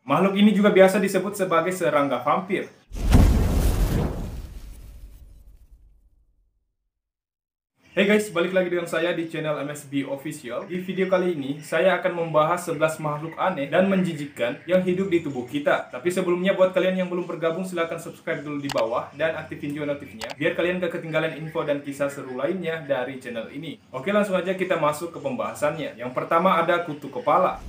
Makhluk ini juga biasa disebut sebagai serangga vampir. Hey guys, balik lagi dengan saya di channel MSB Official. Di video kali ini, saya akan membahas 11 makhluk aneh dan menjijikkan yang hidup di tubuh kita. Tapi sebelumnya, buat kalian yang belum bergabung, silahkan subscribe dulu di bawah dan aktifin juga notifnya, biar kalian gak ketinggalan info dan kisah seru lainnya dari channel ini. Oke, langsung aja kita masuk ke pembahasannya. Yang pertama ada kutu kepala.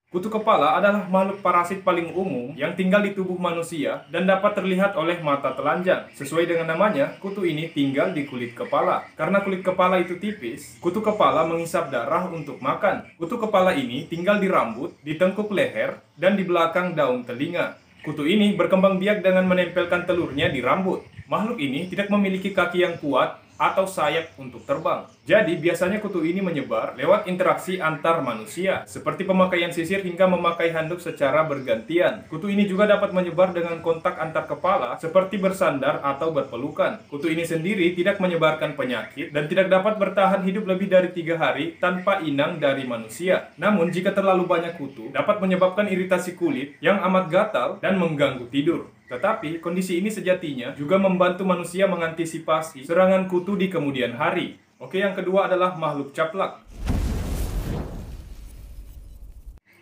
Kutu kepala adalah makhluk parasit paling umum yang tinggal di tubuh manusia dan dapat terlihat oleh mata telanjang. Sesuai dengan namanya, kutu ini tinggal di kulit kepala. Karena kulit kepala itu tipis, kutu kepala menghisap darah untuk makan. Kutu kepala ini tinggal di rambut, di tengkuk leher, dan di belakang daun telinga. Kutu ini berkembang biak dengan menempelkan telurnya di rambut. Makhluk ini tidak memiliki kaki yang kuat atau sayap untuk terbang. Jadi, biasanya kutu ini menyebar lewat interaksi antar manusia, seperti pemakaian sisir hingga memakai handuk secara bergantian. Kutu ini juga dapat menyebar dengan kontak antar kepala, seperti bersandar atau berpelukan. Kutu ini sendiri tidak menyebarkan penyakit dan tidak dapat bertahan hidup lebih dari 3 hari tanpa inang dari manusia. Namun, jika terlalu banyak kutu, dapat menyebabkan iritasi kulit yang amat gatal dan mengganggu tidur. Tetapi, kondisi ini sejatinya juga membantu manusia mengantisipasi serangan kutu di kemudian hari. Oke, yang kedua adalah makhluk caplak.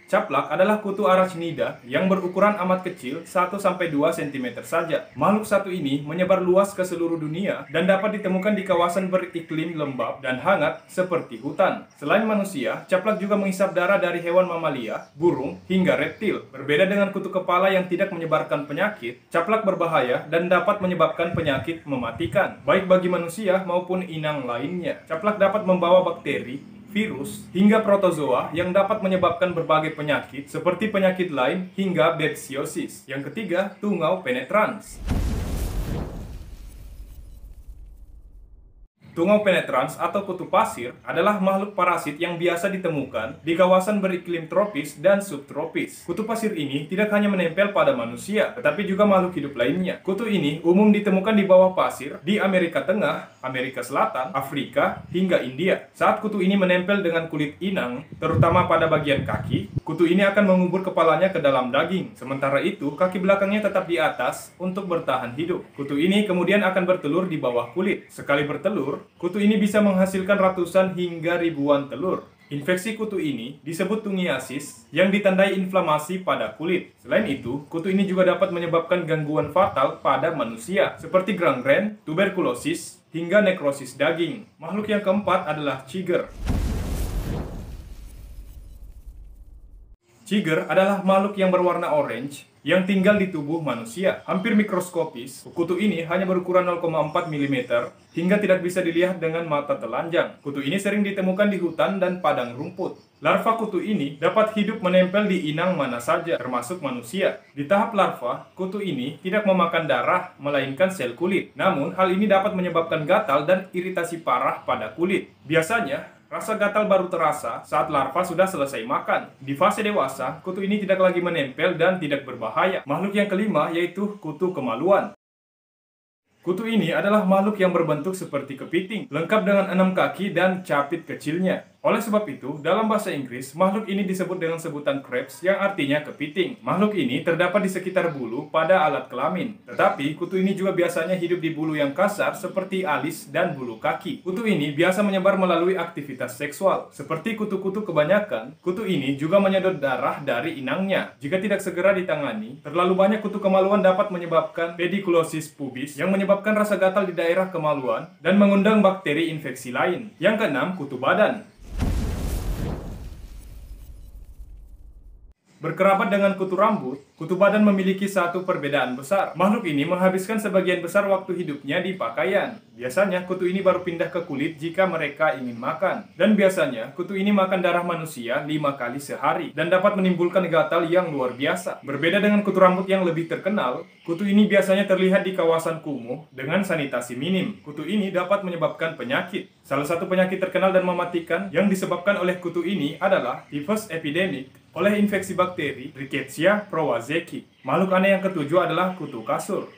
Caplak adalah kutu arachnida yang berukuran amat kecil 1-2 cm saja. Makhluk satu ini menyebar luas ke seluruh dunia dan dapat ditemukan di kawasan beriklim lembab dan hangat seperti hutan. Selain manusia, caplak juga menghisap darah dari hewan mamalia, burung, hingga reptil. Berbeda dengan kutu kepala yang tidak menyebarkan penyakit, caplak berbahaya dan dapat menyebabkan penyakit mematikan, baik bagi manusia maupun inang lainnya. Caplak dapat membawa bakteri, virus, hingga protozoa yang dapat menyebabkan berbagai penyakit seperti penyakit lain hingga bedsiosis. Yang ketiga, tungau penetrans. Tungau penetrans atau kutu pasir adalah makhluk parasit yang biasa ditemukan di kawasan beriklim tropis dan subtropis. Kutu pasir ini tidak hanya menempel pada manusia, tetapi juga makhluk hidup lainnya. Kutu ini umum ditemukan di bawah pasir di Amerika Tengah, Amerika Selatan, Afrika, hingga India. Saat kutu ini menempel dengan kulit inang, terutama pada bagian kaki, kutu ini akan mengubur kepalanya ke dalam daging. Sementara itu, kaki belakangnya tetap di atas untuk bertahan hidup. Kutu ini kemudian akan bertelur di bawah kulit. Sekali bertelur, kutu ini bisa menghasilkan ratusan hingga ribuan telur. Infeksi kutu ini disebut tungiasis yang ditandai inflamasi pada kulit. Selain itu, kutu ini juga dapat menyebabkan gangguan fatal pada manusia, seperti gangren, tuberkulosis, hingga nekrosis daging. Makhluk yang keempat adalah ciger. Ciger adalah makhluk yang berwarna orange yang tinggal di tubuh manusia. Hampir mikroskopis, kutu ini hanya berukuran 0,4 mm hingga tidak bisa dilihat dengan mata telanjang. Kutu ini sering ditemukan di hutan dan padang rumput. Larva kutu ini dapat hidup menempel di inang mana saja, termasuk manusia. Di tahap larva, kutu ini tidak memakan darah, melainkan sel kulit. Namun, hal ini dapat menyebabkan gatal dan iritasi parah pada kulit. Biasanya, rasa gatal baru terasa saat larva sudah selesai makan. Di fase dewasa, kutu ini tidak lagi menempel dan tidak berbahaya. Makhluk yang kelima yaitu kutu kemaluan. Kutu ini adalah makhluk yang berbentuk seperti kepiting, lengkap dengan 6 kaki dan capit kecilnya. Oleh sebab itu, dalam bahasa Inggris, makhluk ini disebut dengan sebutan crabs yang artinya kepiting. Makhluk ini terdapat di sekitar bulu pada alat kelamin. Tetapi, kutu ini juga biasanya hidup di bulu yang kasar seperti alis dan bulu kaki. Kutu ini biasa menyebar melalui aktivitas seksual. Seperti kutu-kutu kebanyakan, kutu ini juga menyedot darah dari inangnya. Jika tidak segera ditangani, terlalu banyak kutu kemaluan dapat menyebabkan pediculosis pubis yang menyebabkan rasa gatal di daerah kemaluan dan mengundang bakteri infeksi lain. Yang keenam, kutu badan. Berkerabat dengan kutu rambut, kutu badan memiliki satu perbedaan besar. Makhluk ini menghabiskan sebagian besar waktu hidupnya di pakaian. Biasanya, kutu ini baru pindah ke kulit jika mereka ingin makan. Dan biasanya, kutu ini makan darah manusia 5 kali sehari dan dapat menimbulkan gatal yang luar biasa. Berbeda dengan kutu rambut yang lebih terkenal, kutu ini biasanya terlihat di kawasan kumuh dengan sanitasi minim. Kutu ini dapat menyebabkan penyakit. Salah satu penyakit terkenal dan mematikan yang disebabkan oleh kutu ini adalah typhus epidemic oleh infeksi bakteri Rickettsia prowazekii. Makhluk aneh yang ketujuh adalah kutu kasur.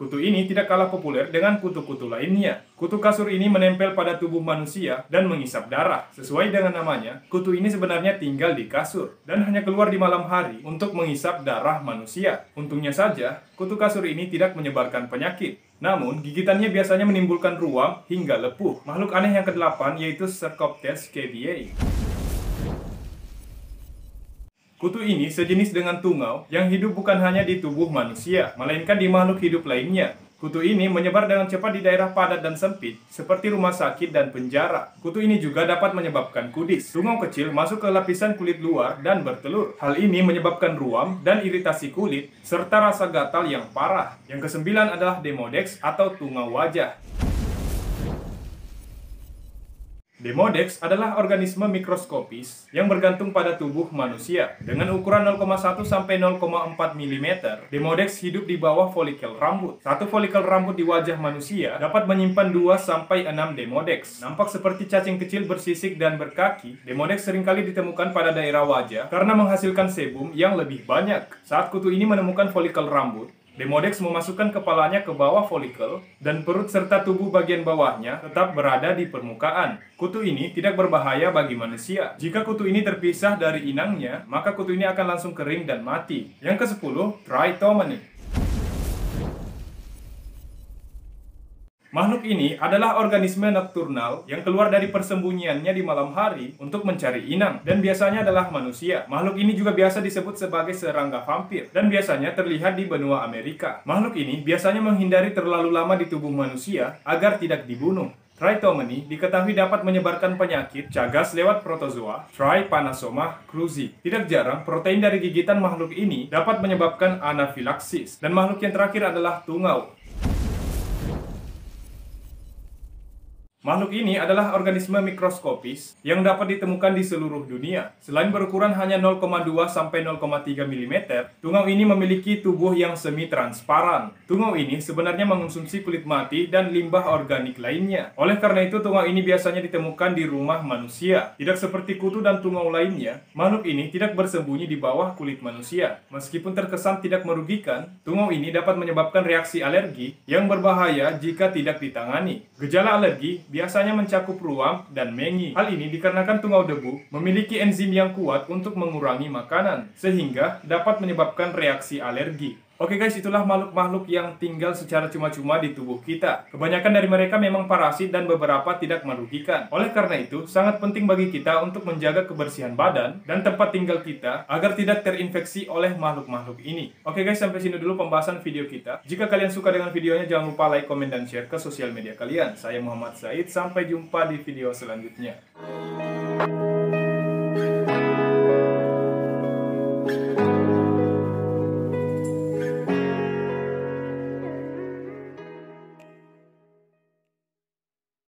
Kutu ini tidak kalah populer dengan kutu-kutu lainnya. Kutu kasur ini menempel pada tubuh manusia dan mengisap darah. Sesuai dengan namanya, kutu ini sebenarnya tinggal di kasur dan hanya keluar di malam hari untuk mengisap darah manusia. Untungnya saja, kutu kasur ini tidak menyebarkan penyakit. Namun, gigitannya biasanya menimbulkan ruam hingga lepuh. Makhluk aneh yang ke-8 yaitu Sarcoptes cavia. Kutu ini sejenis dengan tungau yang hidup bukan hanya di tubuh manusia, melainkan di makhluk hidup lainnya. Kutu ini menyebar dengan cepat di daerah padat dan sempit, seperti rumah sakit dan penjara. Kutu ini juga dapat menyebabkan kudis. Tungau kecil masuk ke lapisan kulit luar dan bertelur. Hal ini menyebabkan ruam dan iritasi kulit, serta rasa gatal yang parah. Yang ke-9 adalah Demodex atau tungau wajah. Demodex adalah organisme mikroskopis yang bergantung pada tubuh manusia. Dengan ukuran 0,1 sampai 0,4 mm, Demodex hidup di bawah folikel rambut. Satu folikel rambut di wajah manusia dapat menyimpan 2 sampai 6 Demodex. Nampak seperti cacing kecil bersisik dan berkaki, Demodex seringkali ditemukan pada daerah wajah karena menghasilkan sebum yang lebih banyak. Saat kutu ini menemukan folikel rambut, Demodex memasukkan kepalanya ke bawah folikel dan perut serta tubuh bagian bawahnya tetap berada di permukaan. Kutu ini tidak berbahaya bagi manusia. Jika kutu ini terpisah dari inangnya, maka kutu ini akan langsung kering dan mati. Yang ke-10, Tritomani. Makhluk ini adalah organisme nokturnal yang keluar dari persembunyiannya di malam hari untuk mencari inang, dan biasanya adalah manusia. Makhluk ini juga biasa disebut sebagai serangga vampir, dan biasanya terlihat di benua Amerika. Makhluk ini biasanya menghindari terlalu lama di tubuh manusia agar tidak dibunuh. Tritomani diketahui dapat menyebarkan penyakit cagas lewat protozoa Trypanosoma cruzi. Tidak jarang, protein dari gigitan makhluk ini dapat menyebabkan anafilaksis. Dan makhluk yang terakhir adalah tungau. Makhluk ini adalah organisme mikroskopis yang dapat ditemukan di seluruh dunia. Selain berukuran hanya 0,2 sampai 0,3 mm, tungau ini memiliki tubuh yang semi-transparan. Tungau ini sebenarnya mengonsumsi kulit mati dan limbah organik lainnya. Oleh karena itu, tungau ini biasanya ditemukan di rumah manusia. Tidak seperti kutu dan tungau lainnya, makhluk ini tidak bersembunyi di bawah kulit manusia. Meskipun terkesan tidak merugikan, tungau ini dapat menyebabkan reaksi alergi yang berbahaya jika tidak ditangani. Gejala alergi biasanya mencakup ruam dan mengi. Hal ini dikarenakan tungau debu memiliki enzim yang kuat untuk mengurangi makanan, sehingga dapat menyebabkan reaksi alergi. Oke guys, itulah makhluk-makhluk yang tinggal secara cuma-cuma di tubuh kita. Kebanyakan dari mereka memang parasit dan beberapa tidak merugikan. Oleh karena itu, sangat penting bagi kita untuk menjaga kebersihan badan dan tempat tinggal kita agar tidak terinfeksi oleh makhluk-makhluk ini. Oke guys, sampai sini dulu pembahasan video kita. Jika kalian suka dengan videonya, jangan lupa like, komen, dan share ke sosial media kalian. Saya Muhammad Said, sampai jumpa di video selanjutnya.